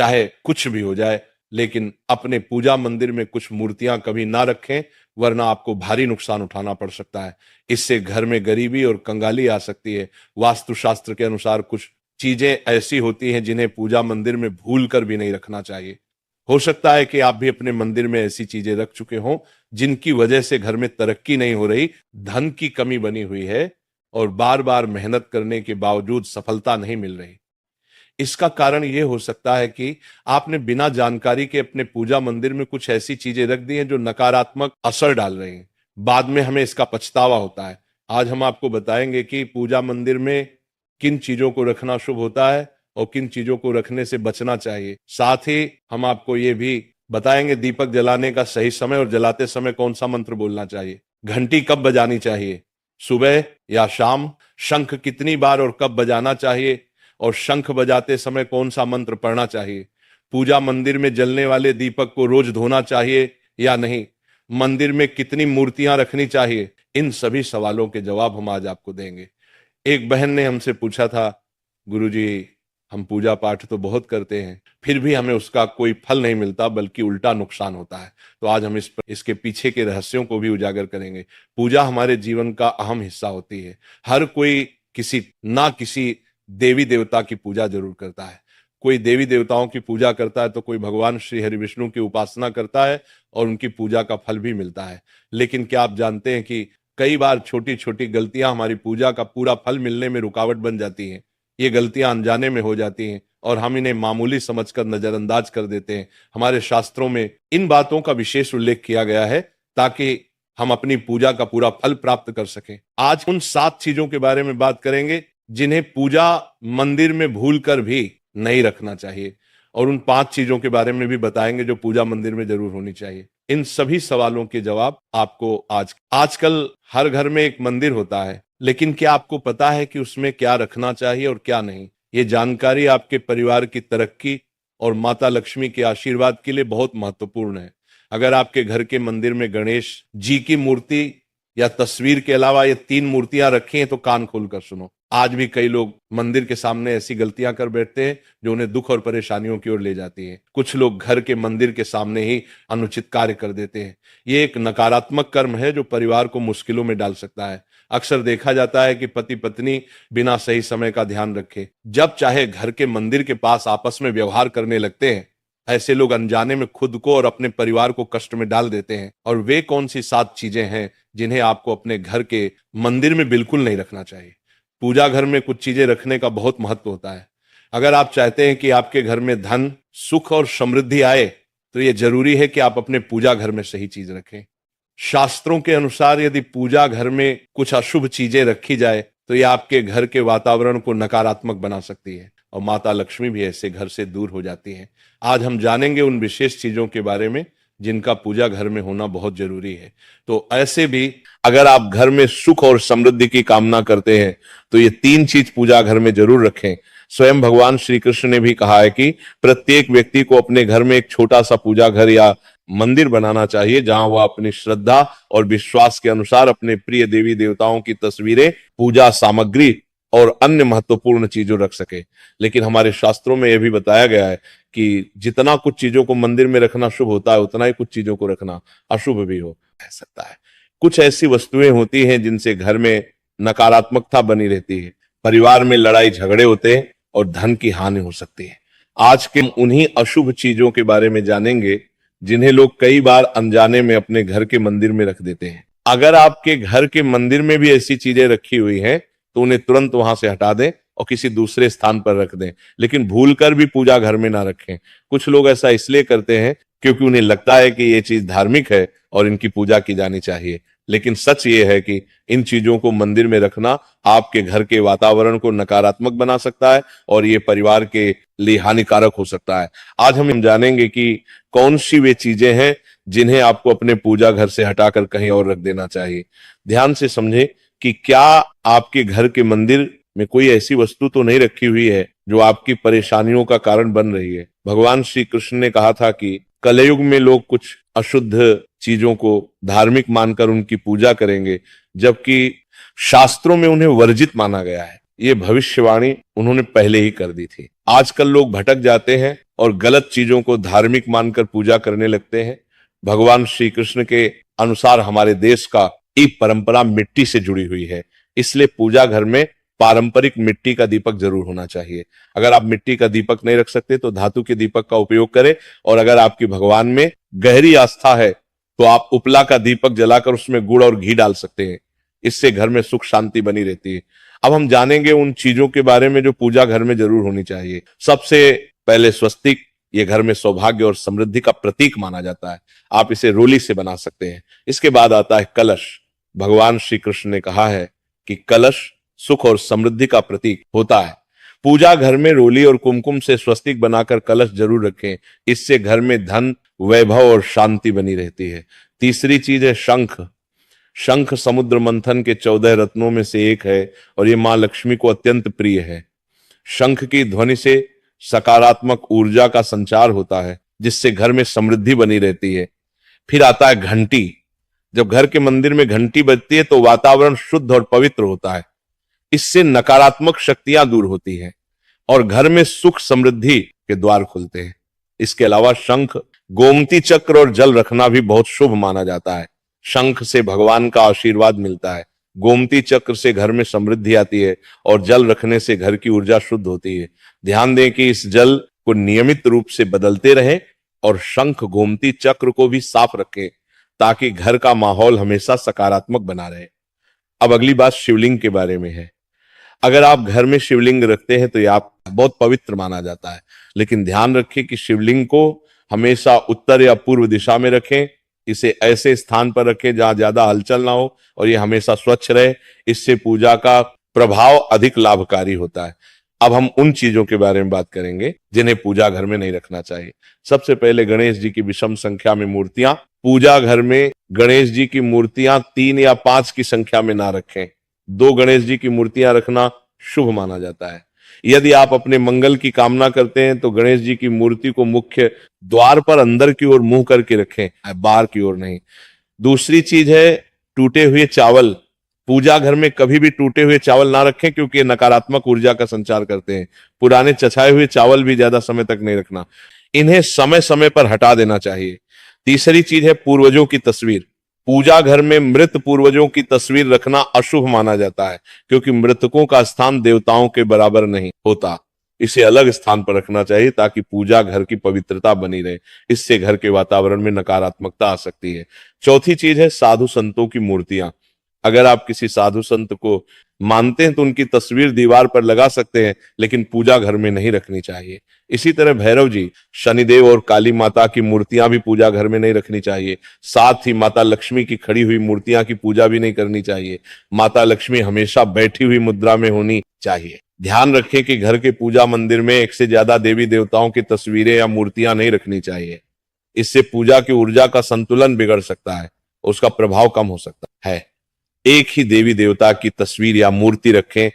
चाहे कुछ भी हो जाए, लेकिन अपने पूजा मंदिर में कुछ मूर्तियां कभी ना रखें, वरना आपको भारी नुकसान उठाना पड़ सकता है। इससे घर में गरीबी और कंगाली आ सकती है। वास्तुशास्त्र के अनुसार कुछ चीजें ऐसी होती हैं जिन्हें पूजा मंदिर में भूल कर भी नहीं रखना चाहिए। हो सकता है कि आप भी अपने मंदिर में ऐसी चीजें रख चुके हों जिनकी वजह से घर में तरक्की नहीं हो रही, धन की कमी बनी हुई है और बार बार मेहनत करने के बावजूद सफलता नहीं मिल रही। इसका कारण यह हो सकता है कि आपने बिना जानकारी के अपने पूजा मंदिर में कुछ ऐसी चीजें रख दी हैं जो नकारात्मक असर डाल रही हैं। बाद में हमें इसका पछतावा होता है। आज हम आपको बताएंगे कि पूजा मंदिर में किन चीजों को रखना शुभ होता है और किन चीजों को रखने से बचना चाहिए। साथ ही हम आपको ये भी बताएंगे दीपक जलाने का सही समय और जलाते समय कौन सा मंत्र बोलना चाहिए, घंटी कब बजानी चाहिए, सुबह या शाम, शंख कितनी बार और कब बजाना चाहिए और शंख बजाते समय कौन सा मंत्र पढ़ना चाहिए, पूजा मंदिर में जलने वाले दीपक को रोज धोना चाहिए या नहीं, मंदिर में कितनी मूर्तियां रखनी चाहिए। इन सभी सवालों के जवाब हम आज आपको देंगे। एक बहन ने हमसे पूछा था, गुरुजी हम पूजा पाठ तो बहुत करते हैं फिर भी हमें उसका कोई फल नहीं मिलता बल्कि उल्टा नुकसान होता है। तो आज हम इसके पीछे के रहस्यों को भी उजागर करेंगे। पूजा हमारे जीवन का अहम हिस्सा होती है। हर कोई किसी देवी देवता की पूजा जरूर करता है। कोई देवी देवताओं की पूजा करता है तो कोई भगवान श्री हरि विष्णु की उपासना करता है और उनकी पूजा का फल भी मिलता है। लेकिन क्या आप जानते हैं कि कई बार छोटी छोटी गलतियां हमारी पूजा का पूरा फल मिलने में रुकावट बन जाती हैं। ये गलतियां अनजाने में हो जाती हैं और हम इन्हें मामूली समझकर नजरअंदाज कर देते हैं। हमारे शास्त्रों में इन बातों का विशेष उल्लेख किया गया है ताकि हम अपनी पूजा का पूरा फल प्राप्त कर सकें। आज उन 7 चीजों के बारे में बात करेंगे जिन्हें पूजा मंदिर में भूलकर भी नहीं रखना चाहिए, और उन 5 चीजों के बारे में भी बताएंगे जो पूजा मंदिर में जरूर होनी चाहिए। इन सभी सवालों के जवाब आपको आजकल हर घर में एक मंदिर होता है, लेकिन क्या आपको पता है कि उसमें क्या रखना चाहिए और क्या नहीं? ये जानकारी आपके परिवार की तरक्की और माता लक्ष्मी के आशीर्वाद के लिए बहुत महत्वपूर्ण है। अगर आपके घर के मंदिर में गणेश जी की मूर्ति या तस्वीर के अलावा ये 3 मूर्तियां रखी हैं तो कान खोलकर सुनो। आज भी कई लोग मंदिर के सामने ऐसी गलतियां कर बैठते हैं जो उन्हें दुख और परेशानियों की ओर ले जाती हैं। कुछ लोग घर के मंदिर के सामने ही अनुचित कार्य कर देते हैं। ये एक नकारात्मक कर्म है जो परिवार को मुश्किलों में डाल सकता है। अक्सर देखा जाता है कि पति पत्नी बिना सही समय का ध्यान रखे जब चाहे घर के मंदिर के पास आपस में व्यवहार करने लगते हैं। ऐसे लोग अनजाने में खुद को और अपने परिवार को कष्ट में डाल देते हैं। और वे कौन सी 7 चीजें हैं जिन्हें आपको अपने घर के मंदिर में बिल्कुल नहीं रखना चाहिए? पूजा घर में कुछ चीजें रखने का बहुत महत्व होता है। अगर आप चाहते हैं कि आपके घर में धन, सुख और समृद्धि आए तो यह जरूरी है कि आप अपने पूजा घर में सही चीज रखें। शास्त्रों के अनुसार यदि पूजा घर में कुछ अशुभ चीजें रखी जाए तो यह आपके घर के वातावरण को नकारात्मक बना सकती है और माता लक्ष्मी भी ऐसे घर से दूर हो जाती हैं। आज हम जानेंगे उन विशेष चीजों के बारे में जिनका पूजा घर में होना बहुत जरूरी है। तो ऐसे भी अगर आप घर में सुख और समृद्धि की कामना करते हैं तो ये 3 चीज पूजा घर में जरूर रखें। स्वयं भगवान श्री कृष्ण ने भी कहा है कि प्रत्येक व्यक्ति को अपने घर में एक छोटा सा पूजा घर या मंदिर बनाना चाहिए जहां वह अपनी श्रद्धा और विश्वास के अनुसार अपने प्रिय देवी देवताओं की तस्वीरें, पूजा सामग्री और अन्य महत्वपूर्ण चीजों रख सके। लेकिन हमारे शास्त्रों में यह भी बताया गया है कि जितना कुछ चीजों को मंदिर में रखना शुभ होता है उतना ही कुछ चीजों को रखना अशुभ भी हो सकता है। कुछ ऐसी वस्तुएं होती हैं जिनसे घर में नकारात्मकता बनी रहती है, परिवार में लड़ाई झगड़े होते हैं और धन की हानि हो सकती है। आज के उन्हीं अशुभ चीजों के बारे में जानेंगे जिन्हें लोग कई बार अनजाने में अपने घर के मंदिर में रख देते हैं। अगर आपके घर के मंदिर में भी ऐसी चीजें रखी हुई हैं तो उन्हें तुरंत वहां से हटा दें और किसी दूसरे स्थान पर रख दें, लेकिन भूलकर भी पूजा घर में ना रखें। कुछ लोग ऐसा इसलिए करते हैं क्योंकि उन्हें लगता है कि ये चीज धार्मिक है और इनकी पूजा की जानी चाहिए। लेकिन सच ये है कि इन चीजों को मंदिर में रखना आपके घर के वातावरण को नकारात्मक बना सकता है और ये परिवार के लिए हानिकारक हो सकता है। आज हम जानेंगे कि कौन सी वे चीजें हैं जिन्हें आपको अपने पूजा घर से हटाकर कहीं और रख देना चाहिए। ध्यान से समझें कि क्या आपके घर के मंदिर में कोई ऐसी वस्तु तो नहीं रखी हुई है जो आपकी परेशानियों का कारण बन रही है। भगवान श्री कृष्ण ने कहा था कि कलयुग में लोग कुछ अशुद्ध चीजों को धार्मिक मानकर उनकी पूजा करेंगे, जबकि शास्त्रों में उन्हें वर्जित माना गया है। ये भविष्यवाणी उन्होंने पहले ही कर दी थी। आजकल लोग भटक जाते हैं और गलत चीजों को धार्मिक मानकर पूजा करने लगते हैं। भगवान श्री कृष्ण के अनुसार हमारे देश का एक परंपरा मिट्टी से जुड़ी हुई है, इसलिए पूजा घर में पारंपरिक मिट्टी का दीपक जरूर होना चाहिए। अगर आप मिट्टी का दीपक नहीं रख सकते तो धातु के दीपक का उपयोग करें, और अगर आपकी भगवान में गहरी आस्था है तो आप उपला का दीपक जलाकर उसमें गुड़ और घी डाल सकते हैं। इससे घर में सुख शांति बनी रहती है। अब हम जानेंगे उन चीजों के बारे में जो पूजा घर में जरूर होनी चाहिए। सबसे पहले स्वस्तिक, ये घर में सौभाग्य और समृद्धि का प्रतीक माना जाता है। आप इसे रोली से बना सकते हैं। इसके बाद आता है कलश। भगवान श्री कृष्ण ने कहा है कि कलश सुख और समृद्धि का प्रतीक होता है। पूजा घर में रोली और कुमकुम से स्वस्तिक बनाकर कलश जरूर रखें। इससे घर में धन, वैभव और शांति बनी रहती है। तीसरी चीज है शंख। शंख समुद्र मंथन के 14 रत्नों में से एक है और ये मां लक्ष्मी को अत्यंत प्रिय है। शंख की ध्वनि से सकारात्मक ऊर्जा का संचार होता है, जिससे घर में समृद्धि बनी रहती है। फिर आता है घंटी। जब घर के मंदिर में घंटी बजती है तो वातावरण शुद्ध और पवित्र होता है। इससे नकारात्मक शक्तियां दूर होती हैं और घर में सुख समृद्धि के द्वार खुलते हैं। इसके अलावा शंख, गोमती चक्र और जल रखना भी बहुत शुभ माना जाता है। शंख से भगवान का आशीर्वाद मिलता है, गोमती चक्र से घर में समृद्धि आती है और जल रखने से घर की ऊर्जा शुद्ध होती है। ध्यान दें कि इस जल को नियमित रूप से बदलते रहें और शंख गोमती चक्र को भी साफ रखें ताकि घर का माहौल हमेशा सकारात्मक बना रहे। अब अगली बात शिवलिंग के बारे में है। अगर आप घर में शिवलिंग रखते हैं तो यह आप बहुत पवित्र माना जाता है, लेकिन ध्यान रखें कि शिवलिंग को हमेशा उत्तर या पूर्व दिशा में रखें। इसे ऐसे स्थान पर रखें जहां ज्यादा हलचल ना हो और ये हमेशा स्वच्छ रहे। इससे पूजा का प्रभाव अधिक लाभकारी होता है। अब हम उन चीजों के बारे में बात करेंगे जिन्हें पूजा घर में नहीं रखना चाहिए। सबसे पहले गणेश जी की विषम संख्या में मूर्तियां। पूजा घर में गणेश जी की मूर्तियां 3 या 5 की संख्या में ना रखें। 2 गणेश जी की मूर्तियां रखना शुभ माना जाता है। यदि आप अपने मंगल की कामना करते हैं तो गणेश जी की मूर्ति को मुख्य द्वार पर अंदर की ओर मुंह करके रखें, बाहर की ओर नहीं। दूसरी चीज है टूटे हुए चावल। पूजा घर में कभी भी टूटे हुए चावल ना रखें क्योंकि ये नकारात्मक ऊर्जा का संचार करते हैं। पुराने चछाए हुए चावल भी ज्यादा समय तक नहीं रखना, इन्हें समय समय पर हटा देना चाहिए। तीसरी चीज है पूर्वजों की तस्वीर। पूजा घर में मृत पूर्वजों की तस्वीर रखना अशुभ माना जाता है क्योंकि मृतकों का स्थान देवताओं के बराबर नहीं होता। इसे अलग स्थान पर रखना चाहिए ताकि पूजा घर की पवित्रता बनी रहे। इससे घर के वातावरण में नकारात्मकता आ सकती है। चौथी चीज है साधु संतों की मूर्तियां। अगर आप किसी साधु संत को मानते हैं तो उनकी तस्वीर दीवार पर लगा सकते हैं, लेकिन पूजा घर में नहीं रखनी चाहिए। इसी तरह भैरव जी, शनिदेव और काली माता की मूर्तियां भी पूजा घर में नहीं रखनी चाहिए। साथ ही माता लक्ष्मी की खड़ी हुई मूर्तियां की पूजा भी नहीं करनी चाहिए। माता लक्ष्मी हमेशा बैठी हुई मुद्रा में होनी चाहिए। ध्यान रखें कि घर के पूजा मंदिर में 1 से ज्यादा देवी देवताओं की तस्वीरें या मूर्तियां नहीं रखनी चाहिए। इससे पूजा की ऊर्जा का संतुलन बिगड़ सकता है, उसका प्रभाव कम हो सकता है। एक ही देवी देवता की तस्वीर या मूर्ति रखें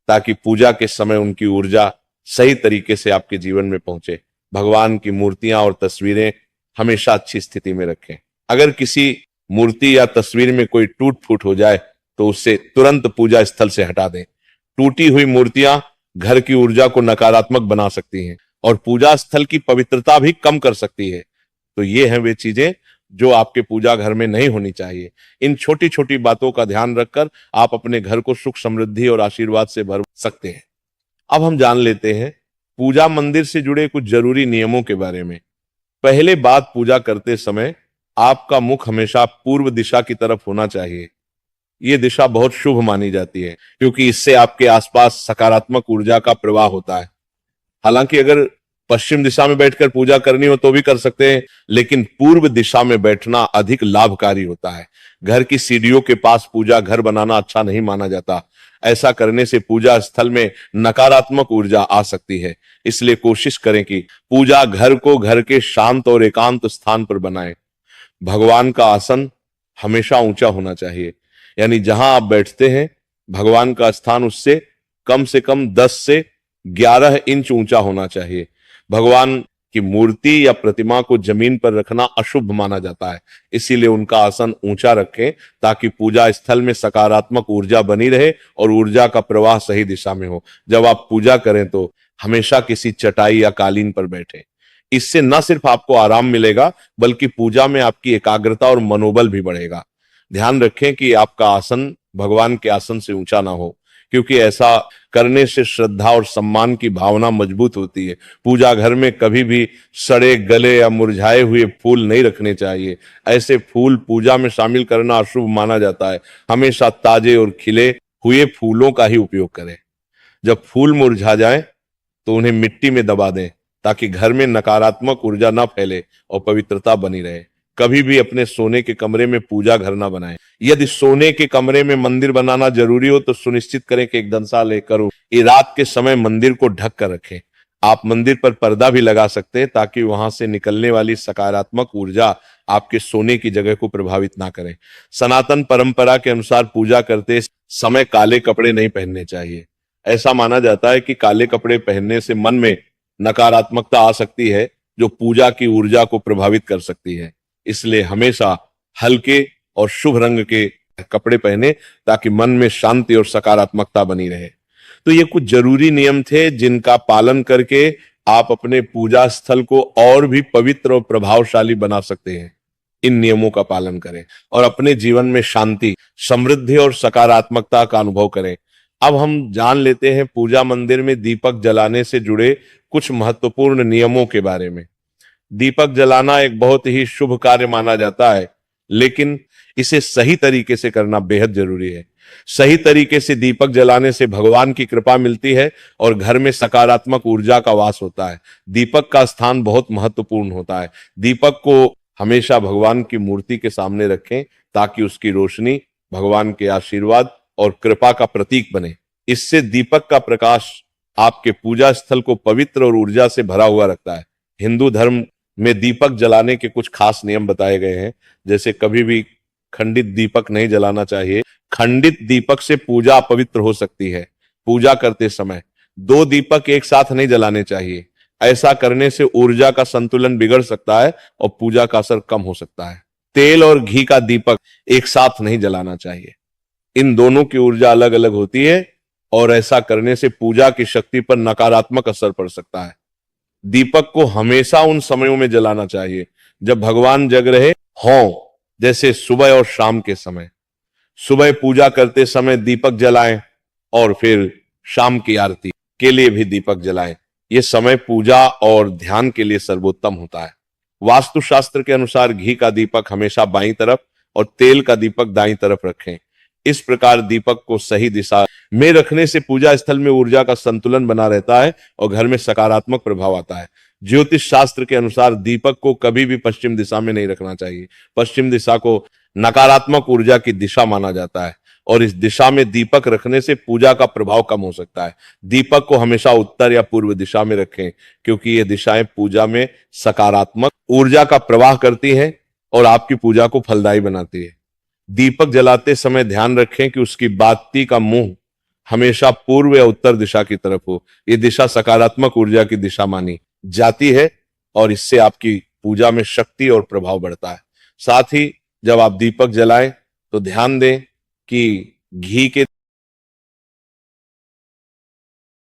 ताकि पूजा के समय उनकी ऊर्जा सही तरीके से आपके जीवन में पहुंचे। भगवान की मूर्तियां और तस्वीरें हमेशा अच्छी स्थिति में रखें। अगर किसी मूर्ति या तस्वीर में कोई टूट फूट हो जाए तो उसे तुरंत पूजा स्थल से हटा दें। टूटी हुई मूर्तियां घर की ऊर्जा को नकारात्मक बना सकती हैं और पूजा स्थल की पवित्रता भी कम कर सकती है। तो ये हैं वे चीजें जो आपके पूजा घर में नहीं होनी चाहिए। इन छोटी छोटी बातों का ध्यान रखकर आप अपने घर को सुख समृद्धि और आशीर्वाद से भर सकते हैं। अब हम जान लेते हैं पूजा मंदिर से जुड़े कुछ जरूरी नियमों के बारे में। पहले बात, पूजा करते समय आपका मुख हमेशा पूर्व दिशा की तरफ होना चाहिए। ये दिशा बहुत शुभ मानी जाती है क्योंकि इससे आपके आसपास सकारात्मक ऊर्जा का प्रवाह होता है। हालांकि अगर पश्चिम दिशा में बैठकर पूजा करनी हो तो भी कर सकते हैं, लेकिन पूर्व दिशा में बैठना अधिक लाभकारी होता है। घर की सीढ़ियों के पास पूजा घर बनाना अच्छा नहीं माना जाता। ऐसा करने से पूजा स्थल में नकारात्मक ऊर्जा आ सकती है। इसलिए कोशिश करें कि पूजा घर को घर के शांत और एकांत स्थान पर बनाएं। भगवान का आसन हमेशा ऊंचा होना चाहिए, यानी जहां आप बैठते हैं भगवान का स्थान उससे कम 10 से 11 इंच ऊंचा होना चाहिए। भगवान की मूर्ति या प्रतिमा को जमीन पर रखना अशुभ माना जाता है, इसीलिए उनका आसन ऊंचा रखें ताकि पूजा स्थल में सकारात्मक ऊर्जा बनी रहे और ऊर्जा का प्रवाह सही दिशा में हो। जब आप पूजा करें तो हमेशा किसी चटाई या कालीन पर बैठें। इससे न सिर्फ आपको आराम मिलेगा बल्कि पूजा में आपकी एकाग्रता और मनोबल भी बढ़ेगा। ध्यान रखें कि आपका आसन भगवान के आसन से ऊंचा ना हो, क्योंकि ऐसा करने से श्रद्धा और सम्मान की भावना मजबूत होती है। पूजा घर में कभी भी सड़े गले या मुरझाए हुए फूल नहीं रखने चाहिए। ऐसे फूल पूजा में शामिल करना अशुभ माना जाता है। हमेशा ताजे और खिले हुए फूलों का ही उपयोग करें। जब फूल मुरझा जाएं तो उन्हें मिट्टी में दबा दें ताकि घर में नकारात्मक ऊर्जा ना फैले और पवित्रता बनी रहे। कभी भी अपने सोने के कमरे में पूजा घर ना बनाएं। यदि सोने के कमरे में मंदिर बनाना जरूरी हो तो सुनिश्चित करें कि एक दंसा लेकर ये रात के समय मंदिर को ढक कर रखें। आप मंदिर पर पर्दा भी लगा सकते हैं ताकि वहां से निकलने वाली सकारात्मक ऊर्जा आपके सोने की जगह को प्रभावित ना करे। सनातन परंपरा के अनुसार पूजा करते समय काले कपड़े नहीं पहनने चाहिए। ऐसा माना जाता है कि काले कपड़े पहनने से मन में नकारात्मकता आ सकती है जो पूजा की ऊर्जा को प्रभावित कर सकती है। इसलिए हमेशा हल्के और शुभ रंग के कपड़े पहने ताकि मन में शांति और सकारात्मकता बनी रहे। तो ये कुछ जरूरी नियम थे जिनका पालन करके आप अपने पूजा स्थल को और भी पवित्र और प्रभावशाली बना सकते हैं। इन नियमों का पालन करें और अपने जीवन में शांति, समृद्धि और सकारात्मकता का अनुभव करें। अब हम जान लेते हैं पूजा मंदिर में दीपक जलाने से जुड़े कुछ महत्वपूर्ण नियमों के बारे में। दीपक जलाना एक बहुत ही शुभ कार्य माना जाता है, लेकिन इसे सही तरीके से करना बेहद जरूरी है। सही तरीके से दीपक जलाने से भगवान की कृपा मिलती है और घर में सकारात्मक ऊर्जा का वास होता है। दीपक का स्थान बहुत महत्वपूर्ण होता है। दीपक को हमेशा भगवान की मूर्ति के सामने रखें ताकि उसकी रोशनी भगवान के आशीर्वाद और कृपा का प्रतीक बने। इससे दीपक का प्रकाश आपके पूजा स्थल को पवित्र और ऊर्जा से भरा हुआ रखता है। हिंदू धर्म में दीपक जलाने के कुछ खास नियम बताए गए हैं, जैसे कभी भी खंडित दीपक नहीं जलाना चाहिए। खंडित दीपक से पूजा अपवित्र हो सकती है। पूजा करते समय दो दीपक एक साथ नहीं जलाने चाहिए। ऐसा करने से ऊर्जा का संतुलन बिगड़ सकता है और पूजा का असर कम हो सकता है। तेल और घी का दीपक एक साथ नहीं जलाना चाहिए। इन दोनों की ऊर्जा अलग अलग होती है और ऐसा करने से पूजा की शक्ति पर नकारात्मक असर पड़ सकता है। दीपक को हमेशा उन समयों में जलाना चाहिए जब भगवान जग रहे हों, जैसे सुबह और शाम के समय। सुबह पूजा करते समय दीपक जलाएं और फिर शाम की आरती के लिए भी दीपक जलाएं। यह समय पूजा और ध्यान के लिए सर्वोत्तम होता है। वास्तुशास्त्र के अनुसार घी का दीपक हमेशा बाईं तरफ और तेल का दीपक दाईं तरफ रखें। इस प्रकार दीपक को सही दिशा में रखने से पूजा स्थल में ऊर्जा का संतुलन बना रहता है और घर में सकारात्मक प्रभाव आता है। ज्योतिष शास्त्र के अनुसार दीपक को कभी भी पश्चिम दिशा में नहीं रखना चाहिए। पश्चिम दिशा को नकारात्मक ऊर्जा की दिशा माना जाता है और इस दिशा में दीपक रखने से पूजा का प्रभाव कम हो सकता है। दीपक को हमेशा उत्तर या पूर्व दिशा में रखें, क्योंकि ये दिशाएं पूजा में सकारात्मक ऊर्जा का प्रवाह करती हैं और आपकी पूजा को फलदायी बनाती है। दीपक जलाते समय ध्यान रखें कि उसकी बाती का मुंह हमेशा पूर्व या उत्तर दिशा की तरफ हो। यह दिशा सकारात्मक ऊर्जा की दिशा मानी जाती है और इससे आपकी पूजा में शक्ति और प्रभाव बढ़ता है। साथ ही जब आप दीपक जलाएं तो ध्यान दें कि घी के